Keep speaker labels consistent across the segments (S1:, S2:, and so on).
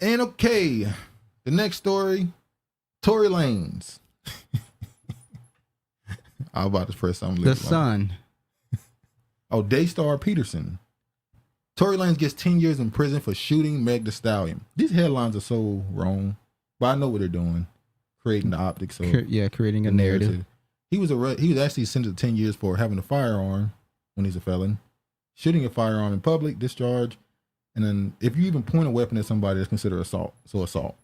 S1: And okay, the next story, Tory Lanez. I'm about to press something.
S2: The Sun.
S1: Oh, Daystar Peterson. Tory Lanez gets 10 years in prison for shooting Meg Thee Stallion. These headlines are so wrong, but I know what they're doing, creating the optics. So
S2: creating a narrative.
S1: He was actually sentenced to 10 years for having a firearm when he's a felon, shooting a firearm in public, discharge, and then if you even point a weapon at somebody, that's considered assault. So assault.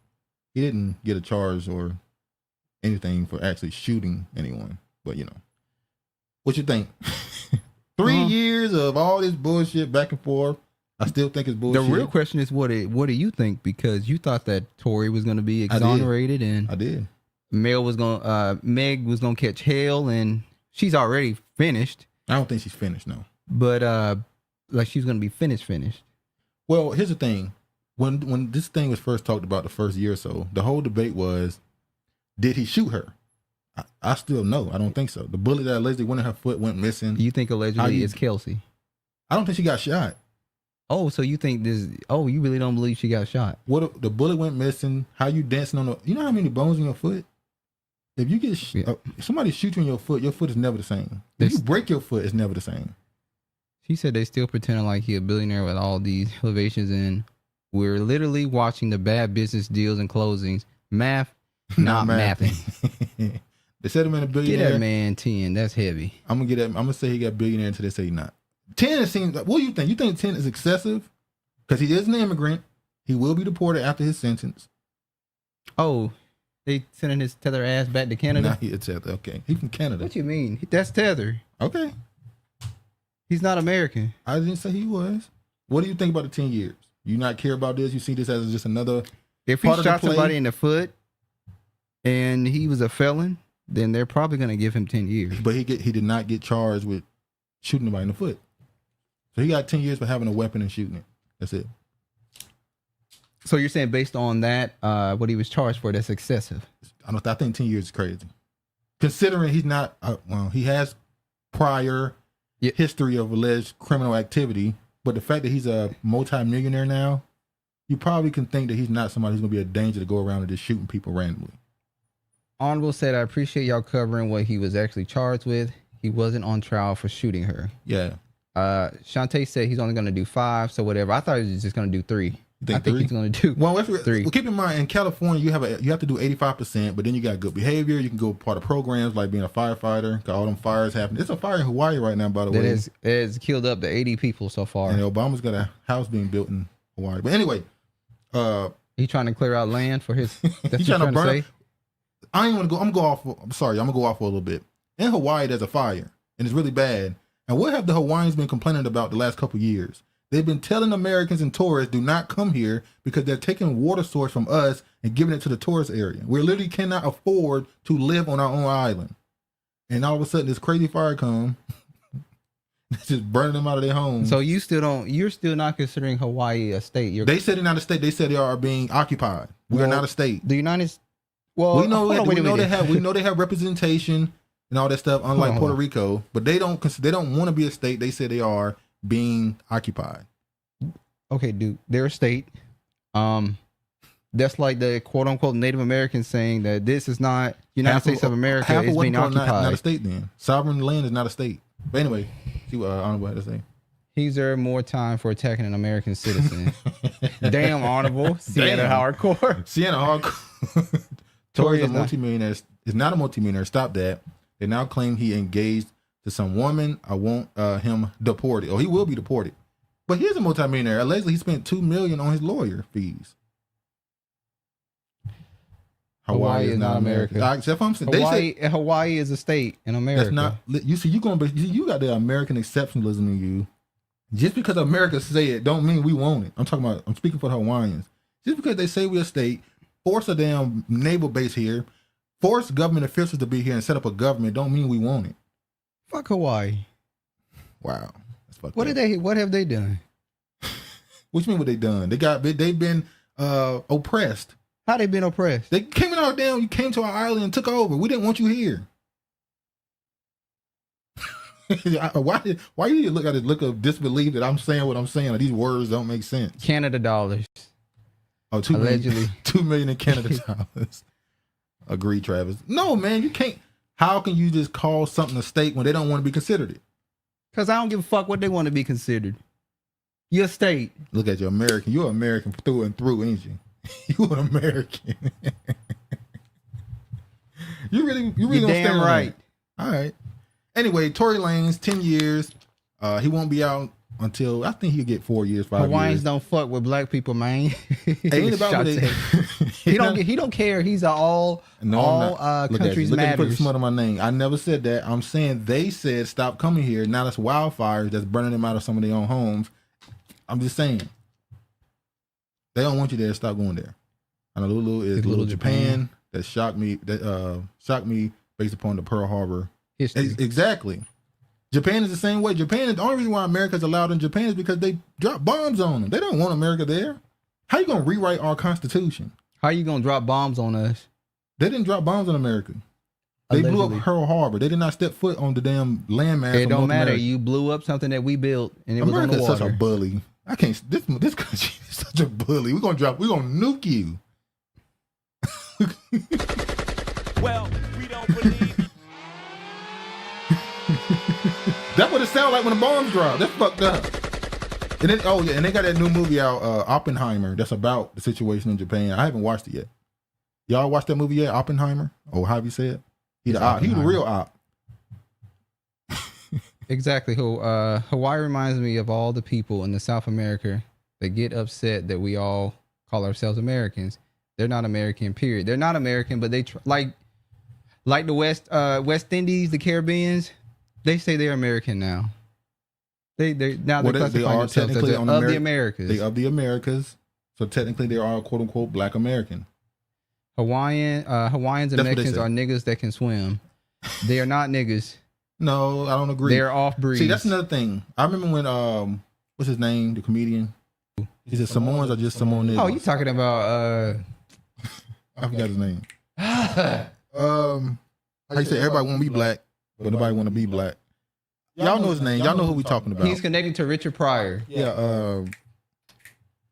S1: He didn't get a charge or anything for actually shooting anyone, but what you think? 3 years of all this bullshit back and forth. I still think it's bullshit.
S2: The real question is, what do you think? Because you thought that Tory was going to be exonerated,
S1: I did.
S2: Meg was going to catch hell, and she's already finished.
S1: I don't think she's finished, no.
S2: But like she's going to be finished.
S1: Well, here's the thing. When this thing was first talked about the first year or so, the whole debate was, did he shoot her? I still no. I don't think so. The bullet that allegedly went in her foot went missing.
S2: You think allegedly it's Kelsey?
S1: I don't think she got shot.
S2: Oh, so you think this? Oh, you really don't believe she got shot?
S1: What the bullet went missing? How you dancing on the? You know how many bones in your foot? If you get if somebody shoots you in your foot is never the same. If you break your foot, it's never the same.
S2: She said they still pretending like he a billionaire with all these elevations, and we're literally watching the bad business deals and closings. Math, not mathing.
S1: They said him in a billionaire.
S2: Get that man 10. That's heavy.
S1: I'm gonna say he got billionaire until they say he not. 10 it seems like, what do you think? You think 10 is excessive? Because he is an immigrant. He will be deported after his sentence.
S2: Oh, they sending his tether ass back to Canada?
S1: Nah, he's tether. Okay. He's from Canada.
S2: What you mean? That's tether.
S1: Okay.
S2: He's not American.
S1: I didn't say he was. What do you think about the 10 years? You not care about this? You see this as just another
S2: If he shot somebody in the foot and he was a felon, then they're probably going to give him 10 years.
S1: But he did not get charged with shooting somebody in the foot. So he got 10 years for having a weapon and shooting it. That's it.
S2: So you're saying based on that, what he was charged for, that's excessive?
S1: I think 10 years is crazy. Considering he's not, he has prior history of alleged criminal activity, but the fact that he's a multi-millionaire now, you probably can think that he's not somebody who's going to be a danger to go around and just shooting people randomly.
S2: Honorable said, I appreciate y'all covering what he was actually charged with. He wasn't on trial for shooting her.
S1: Yeah.
S2: Shantae said he's only going to do 5, so whatever. I thought he was just going to do 3. I think he's going to do 3.
S1: Well, keep in mind, in California, you have to do 85%, but then you got good behavior. You can go part of programs like being a firefighter. Got all them fires happening. There's a fire in Hawaii right now, by the way.
S2: It has killed up to 80 people so far.
S1: And Obama's got a house being built in Hawaii. But anyway,
S2: he trying to clear out land for his. That's
S1: he's trying to burn. I ain't want to go. I'm gonna go off for a little bit. In Hawaii, there's a fire, and it's really bad. And what have the Hawaiians been complaining about the last couple of years? They've been telling Americans and tourists do not come here because they're taking water source from us and giving it to the tourist area. We literally cannot afford to live on our own island. And all of a sudden, this crazy fire comes, it's just burning them out of their homes.
S2: So you're still not considering Hawaii a state?
S1: They said they're not a state. They said they are being occupied. We are not a state.
S2: The United States. Well,
S1: we know they have representation and all that stuff, unlike Puerto Rico, but they don't want to be a state. They say they are being occupied.
S2: Okay, dude, they're a state. That's like the quote unquote Native Americans saying that this is not United States of America. It's being occupied.
S1: Not a state then. Sovereign land is not a state. But anyway, see what Honorable had to say.
S2: He's there more time for attacking an American citizen. Damn, Honorable. Sienna Hardcore.
S1: Sienna Hardcore. Tory is a multimillionaire. Is not a multimillionaire. Stop that. They now claim he engaged to some woman. I want him deported. He will be deported. But he's a multimillionaire. Allegedly, he spent $2 million on his lawyer fees.
S2: Hawaii is not America.
S1: Except for
S2: Hawaii is a state in America.
S1: That's not. You see, you got the American exceptionalism in you. Just because America say it, don't mean we want it. I'm speaking for the Hawaiians. Just because they say we're a state, force a damn naval base here, force government officials to be here and set up a government, don't mean we want it.
S2: Fuck Hawaii.
S1: Wow. That's fucked
S2: what
S1: up.
S2: What have they done?
S1: What you mean what they done? They've been oppressed.
S2: How they been oppressed?
S1: They came in our damn. You came to our island and took over. We didn't want you here. Why you look at this look of disbelief that I'm saying what I'm saying? These words don't make sense.
S2: Canada dollars.
S1: Oh, 2 million,
S2: Allegedly.
S1: 2 million in Canada dollars. Agree, Travis. No, man, you can't. How can you just call something a state when they don't want to be considered it?
S2: Because I don't give a fuck what they want to be considered. You're a state.
S1: Look at you, American. You're American through and through, ain't you? You an American. you really
S2: You're
S1: gonna
S2: damn
S1: stand
S2: right.
S1: All right. Anyway, Tory Lanez, 10 years. He won't be out until I think he'll get 4 years, 5
S2: Hawaiians
S1: years.
S2: don't fuck with black people, man.
S1: Ain't about what they,
S2: he don't care. He's all countries
S1: Look at you put
S2: matters.
S1: smut on my name. I never said that. I'm saying they said stop coming here. Now that's wildfires that's burning them out of some of their own homes. I'm just saying. They don't want you there. Stop going there. Honolulu is little Japan. That shocked me. That shocked me based upon the Pearl Harbor
S2: History.
S1: Exactly. Japan is the same way. Japan is the only reason why America's allowed in Japan is because they drop bombs on them. They don't want America there. How you gonna rewrite our constitution?
S2: How you gonna drop bombs on us?
S1: They didn't drop bombs on America. They blew
S2: Allegedly.
S1: up Pearl Harbor. They did not step foot on the damn landmass.
S2: It
S1: of
S2: don't
S1: North
S2: matter.
S1: America.
S2: You blew up something that we built, and it was on
S1: America's
S2: the
S1: such a
S2: water.
S1: bully. I can't. This country is such a bully. We're gonna nuke you.
S3: Well, we don't believe.
S1: That's what it sounds like when the bombs drop. That's fucked up. And then, oh yeah, and they got that new movie out, Oppenheimer. That's about the situation in Japan. I haven't watched it yet. Y'all watched that movie yet, Oppenheimer? Or how you say it? He's the real op.
S2: Exactly. Hawaii reminds me of all the people in the South America that get upset that we all call ourselves Americans. They're not American, period. They're not American, but they like the West Indies, the Caribbeans. They say they're American now. They classify themselves as of the Americas.
S1: They of the Americas. So technically they are quote unquote Black American.
S2: Hawaiians and Mexicans are niggas that can swim. They are not niggas.
S1: No, I don't agree.
S2: They're off breed.
S1: See, that's another thing. I remember when what's his name, the comedian? He said Samoans are just Samoan niggas.
S2: Oh, you talking about
S1: I forgot his name. How you say everybody want to be black, but nobody want to be black. Y'all know his name. Y'all know who we talking about.
S2: He's connected to Richard Pryor.
S1: Yeah,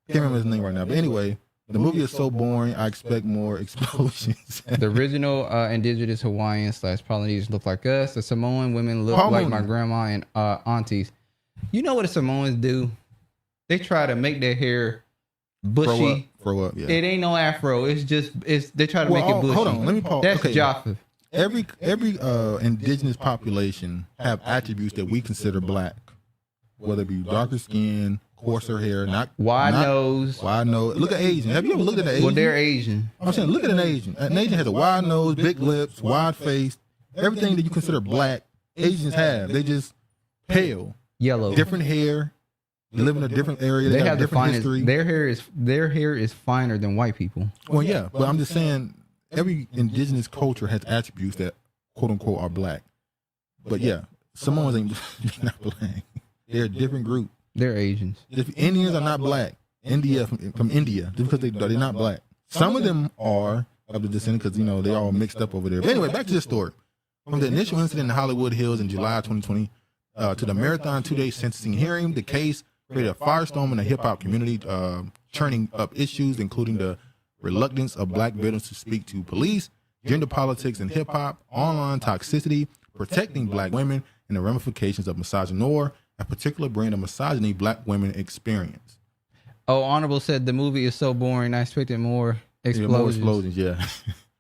S1: can't remember his name right now. But anyway, the movie is so boring. I expect more explosions.
S2: The original indigenous Hawaiians / Polynesians look like us. The Samoan women look like my grandma and aunties. You know what the Samoans do? They try to make their hair bushy.
S1: Throw up, yeah.
S2: It ain't no afro. They try to make it bushy.
S1: Hold on, let me pause.
S2: That's
S1: Okay.
S2: Jaffa.
S1: Every indigenous population have attributes that we consider black, whether it be darker skin, coarser hair,
S2: Wide nose.
S1: Wide nose. Look at Asian. Have you ever looked at an Asian?
S2: Well, they're Asian.
S1: I'm saying, look at an Asian. An Asian has a wide nose, big lips, wide face. Everything that you consider black, Asians have. They just pale,
S2: Yellow.
S1: different hair. They live in a different area. They have
S2: the
S1: different
S2: finest.
S1: history.
S2: Their hair is finer than white people.
S1: Well, yeah, but I'm just saying every indigenous culture has attributes that quote unquote are black. But yeah, Samoans ain't not black. They're a different group.
S2: They're Asians.
S1: If Indians are not black. India from India, just because they're not black. Some of them are of the descent because they all mixed up over there. But anyway, back to this story. From the initial incident in Hollywood Hills in July 2020 to the marathon 2-day sentencing hearing, the case created a firestorm in the hip hop community, churning up issues including the reluctance of black victims to speak to police, gender politics in hip hop, online toxicity, protecting black women, and the ramifications of misogynoir, a particular brand of misogyny black women experience.
S2: Oh, Honorable said the movie is so boring. I expected more explosions.
S1: Yeah, more explosions, yeah.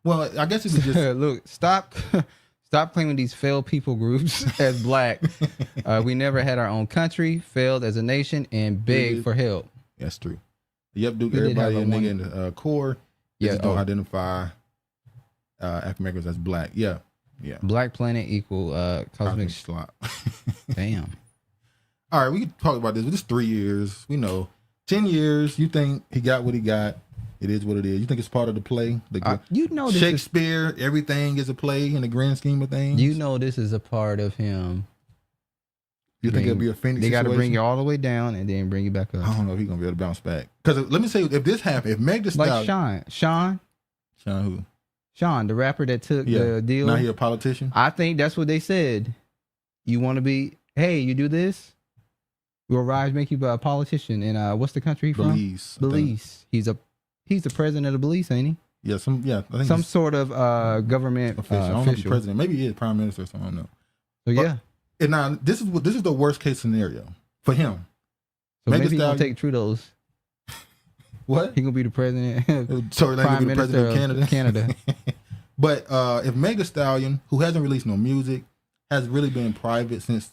S1: Well, I guess it was just
S2: look. Stop claiming these failed people groups as black. We never had our own country, failed as a nation, and begged for help.
S1: That's true. Yep, Duke. Everybody a nigga in the core. Just don't identify African Americans as black. Yeah.
S2: Black planet equal cosmic
S1: slop.
S2: Damn.
S1: All right, we can talk about this. This 3 years. We know 10 years. You think he got what he got? It is what it is. You think it's part of the play?
S2: This
S1: Shakespeare. Everything is a play in the grand scheme of things.
S2: This is a part of him.
S1: You think it'll be a Phoenix?
S2: They got to bring you all the way down and then bring you back up.
S1: I don't know if he's gonna be able to bounce back. Because let me say, if this happened, if Meg Thee Stallion,
S2: like Sean
S1: who?
S2: Sean, the rapper that took the deal.
S1: Now he a politician.
S2: I think that's what they said. You want to be? Hey, you do this, we'll rise, make you a politician. And what's the country he from?
S1: Belize.
S2: Belize. He's a He's the president of the police, ain't he?
S1: Yeah, I think
S2: Some
S1: he's
S2: sort of government
S1: official. I don't know if he's
S2: official.
S1: president. Maybe he is prime minister or something. I don't know.
S2: So
S1: But-
S2: yeah.
S1: And now this is the worst case scenario for him.
S2: So
S1: Meg
S2: maybe
S1: Thee
S2: he's gonna
S1: Stallion-
S2: take Trudeau's.
S1: What?
S2: He gonna be the president,
S1: Tory Lanez
S2: prime
S1: will be the
S2: minister
S1: president of Canada.
S2: of Canada.
S1: But if Meg Thee Stallion, who hasn't released no music, has really been private since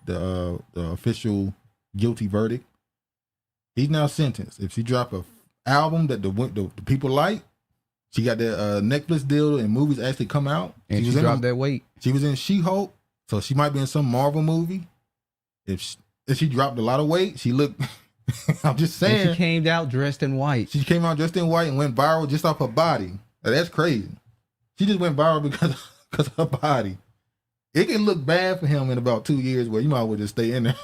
S1: the official guilty verdict, he's now sentenced. If she drop a album that the people like, she got that Netflix deal and movies actually come out.
S2: And she
S1: was
S2: dropped that weight.
S1: She was in She-Hulk, so she might be in some Marvel movie. If she dropped a lot of weight, she looked. I'm just
S2: And
S1: saying.
S2: she came out dressed in white.
S1: She came out dressed in white and went viral just off her body. Now, that's crazy. She just went viral because of her body. It can look bad for him in about 2 years where you might as well just stay in there.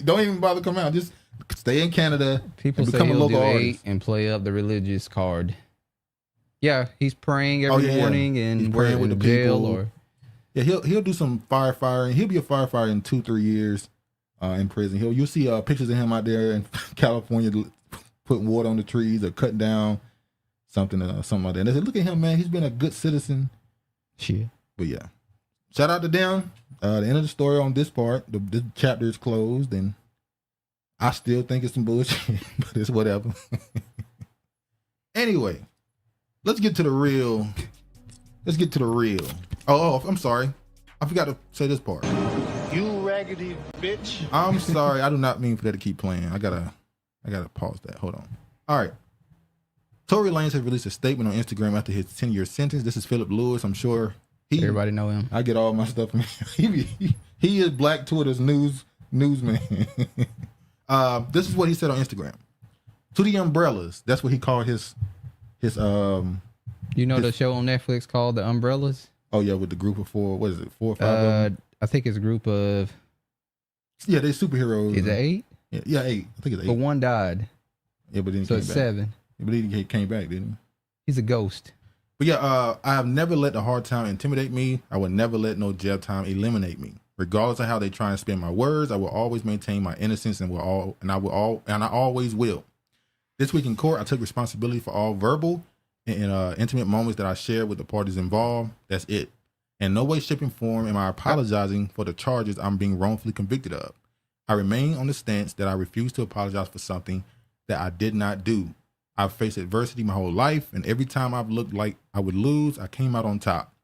S1: Don't even bother come out. Just stay in Canada.
S2: People
S1: and
S2: say
S1: become a
S2: he'll do
S1: local
S2: 8
S1: artist.
S2: and play up the religious card. Yeah, he's praying
S1: Oh,
S2: every
S1: yeah.
S2: morning
S1: He's
S2: and
S1: praying
S2: we're
S1: with
S2: in
S1: the
S2: jail
S1: people.
S2: or
S1: Yeah, he'll do some firefighting. He'll be a firefighter in 2-3 years in prison. You'll see pictures of him out there in California putting water on the trees or cutting down something like that. And they say, look at him, man. He's been a good citizen.
S2: shit.
S1: But yeah, shout out to them. The end of the story on this part. This chapter is closed, and I still think it's some bullshit, but it's whatever. Anyway, let's get to the real. Oh, I'm sorry. I forgot to say this part.
S4: You raggedy bitch.
S1: I'm sorry. I do not mean for that to keep playing. I gotta pause that. Hold on. All right. Tory Lanez has released a statement on Instagram after his 10-year sentence. This is Philip Lewis. I'm sure
S2: Everybody know him.
S1: I get all my stuff from him. He is Black Twitter's newsman. This is what he said on Instagram. To the umbrellas. That's what he called his
S2: You know the show on Netflix called The Umbrellas?
S1: oh yeah, with the group of 4 or 5 of them?
S2: I think it's a group of,
S1: Yeah, they're superheroes.
S2: is it 8?
S1: Yeah, 8. I think it's 8.
S2: But one died.
S1: Yeah, but then he
S2: So
S1: came
S2: it's
S1: back.
S2: 7.
S1: But he came back, didn't he?
S2: He's a ghost.
S1: But yeah, I have never let the hard time intimidate me. I will never let no jail time eliminate me. Regardless of how they try and spin my words, I will always maintain my innocence and I always will. This week in court, I took responsibility for all verbal and intimate moments that I shared with the parties involved. That's it. In no way, shape, and form am I apologizing for the charges I'm being wrongfully convicted of. I remain on the stance that I refuse to apologize for something that I did not do. I've faced adversity my whole life, and every time I've looked like I would lose, I came out on top.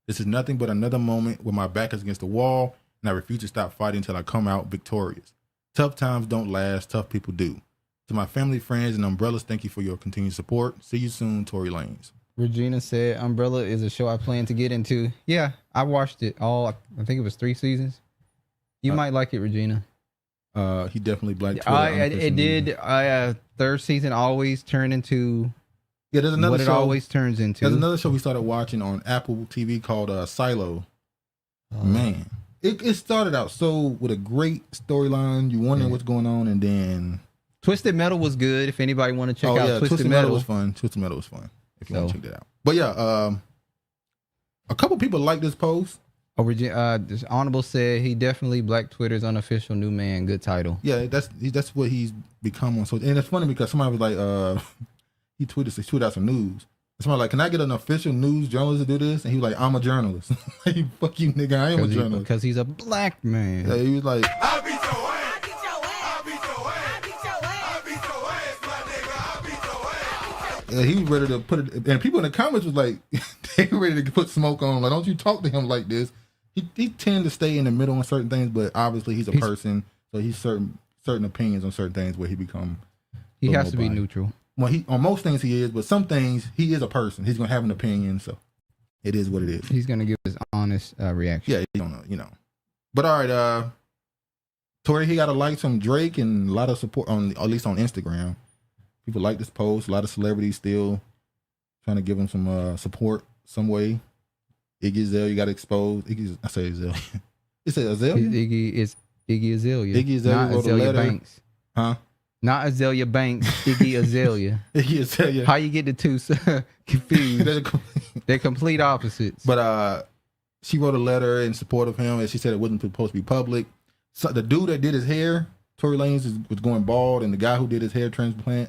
S1: This is nothing but another moment where my back is against the wall, and I refuse to stop fighting until I come out victorious. Tough times don't last, tough people do. To my family, friends, and umbrellas, thank you for your continued support. See you soon, Tory Lanez.
S2: Regina said Umbrella is a show I plan to get into. Yeah, I watched it all. I think it was 3 seasons. You might like it, Regina.
S1: He definitely Black Twitter.
S2: It did. 3rd season always turned into
S1: Yeah, there's another
S2: what it
S1: show.
S2: always turns into.
S1: There's another show we started watching on Apple TV called Silo. Man, it started out so with a great storyline. You wondering what's going on, and then
S2: Twisted Metal was good. If anybody want to check out Twisted Metal
S1: was fun. Twisted Metal was fun. If you want to check that out. But yeah, a couple people like this post.
S2: Oh, this Honorable said he definitely Black Twitter's unofficial new man. Good title.
S1: Yeah, that's what he's become on. So, and it's funny because somebody was like, he tweeted out some news. Somebody like, can I get an official news journalist to do this? And he was like, I'm a journalist. Like, fuck you, nigga. I am a journalist.
S2: Because he's a black man.
S1: Yeah, he was like,
S3: I'll beat your ass. I'll beat your ass. I'll beat your ass. I'll beat your ass. I'll beat your ass, my nigga. I'll beat your ass.
S1: he was ready to put it. And people in the comments was like, they were ready to put smoke on him. Like, don't you talk to him like this. He tend to stay in the middle on certain things, but obviously he's a person, so he's certain opinions on certain things where he become.
S2: He has to be neutral.
S1: Well, on most things he is, but some things he is a person. He's gonna have an opinion, so it is what it is.
S2: He's gonna give his honest reaction.
S1: Yeah, you know. But all right, Tory, he got to like some Drake and a lot of support on, at least on Instagram. People like this post. A lot of celebrities still trying to give him some support some way. Iggy Azalea got exposed. I say Azalea. It said Azalea?
S2: It's Iggy Azalea.
S1: Iggy Azalea
S2: not
S1: wrote a
S2: Azalea
S1: letter.
S2: Banks.
S1: Huh?
S2: Not Azalea Banks. Iggy Azalea.
S1: Iggy Azalea.
S2: How you get the two confused? They're complete opposites.
S1: But she wrote a letter in support of him, and she said it wasn't supposed to be public. So the dude that did his hair, Tory Lanez, was going bald, and the guy who did his hair transplant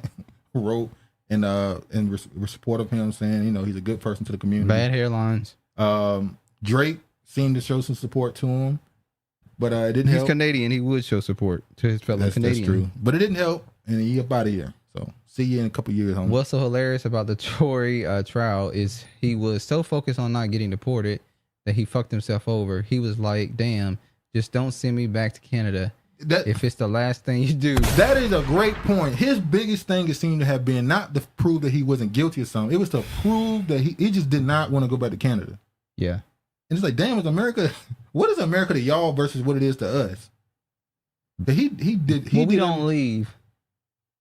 S1: wrote and we're supportive of him, saying, you know, he's a good person to the community.
S2: Bad hairlines.
S1: Drake seemed to show some support to him, but it didn't
S2: He's
S1: help.
S2: Canadian. He would show support to his fellow Canadian.
S1: That's true, but it didn't help, and he up out of here. So see you in a couple years, homie.
S2: What's so hilarious about the Tory trial is he was so focused on not getting deported that he fucked himself over. He was like, damn, just don't send me back to Canada if it's the last thing you do.
S1: That is a great point. His biggest thing it seemed to have been not to prove that he wasn't guilty of something. It was to prove that he just did not want to go back to Canada.
S2: Yeah.
S1: And it's like, damn, is America, what is America to y'all versus what it is to us? But he did.
S2: We don't leave.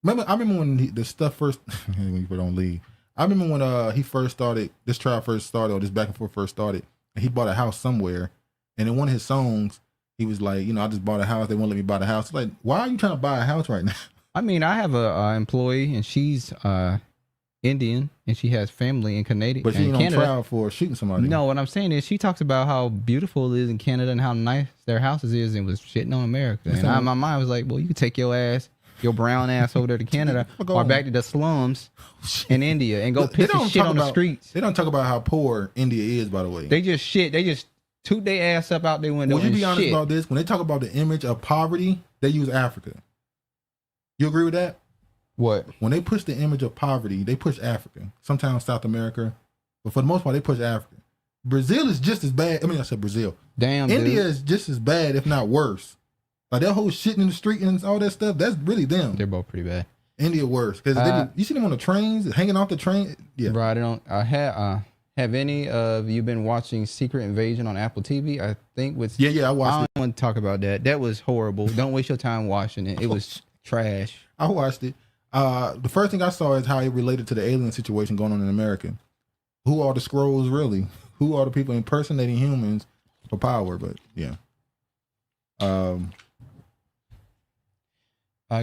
S1: I remember when the stuff first, when people don't leave. I remember when he first started, this trial first started, or this back and forth first started, and he bought a house somewhere. And in one of his songs, he was like, you know, I just bought a house. They won't let me buy the house. It's like, why are you trying to buy a house right now?
S2: I mean, I have a employee, and she's Indian, and she has family in Canada.
S1: But she ain't on trial for shooting somebody.
S2: No, what I'm saying is she talks about how beautiful it is in Canada and how nice their houses is, and was shitting on America. And my mind was like, well, you could take your ass, your brown ass over there to Canada or back to the slums in India and go piss and shit on the streets.
S1: They don't talk about how poor India is, by the way.
S2: They just shit. They just toot their ass up out their window.
S1: Would you be honest about this? When they talk about the image of poverty, they use Africa. You agree with that?
S2: What?
S1: When they push the image of poverty, they push Africa. Sometimes South America. But for the most part, they push Africa. Brazil is just as bad. I mean, I said Brazil.
S2: Damn,
S1: India
S2: dude.
S1: is just as bad, if not worse. Like that whole shitting in the street and all that stuff, that's really them.
S2: They're both pretty bad.
S1: India worse. Because you see them on the trains, hanging off the train. Yeah.
S2: Right. Have any of you been watching Secret Invasion on Apple TV? I think with
S1: I watched it.
S2: I don't want to talk about that. That was horrible. Don't waste your time watching it. It was trash.
S1: I watched it. The first thing I saw is how it related to the alien situation going on in America. Who are the Skrulls really? Who are the people impersonating humans for power? But yeah.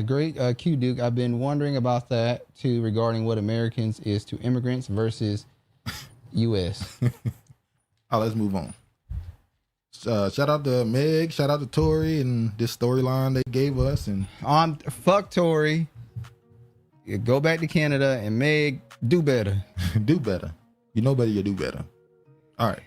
S2: Great Q Duke. I've been wondering about that too, regarding what Americans is to immigrants versus U.S.
S1: Let's move on. Shout out to Meg, shout out to Tory and this storyline they gave us. And
S2: fuck Tory. Go back to Canada, and Meg, do better.
S1: Do better. You know better, you do better. All right.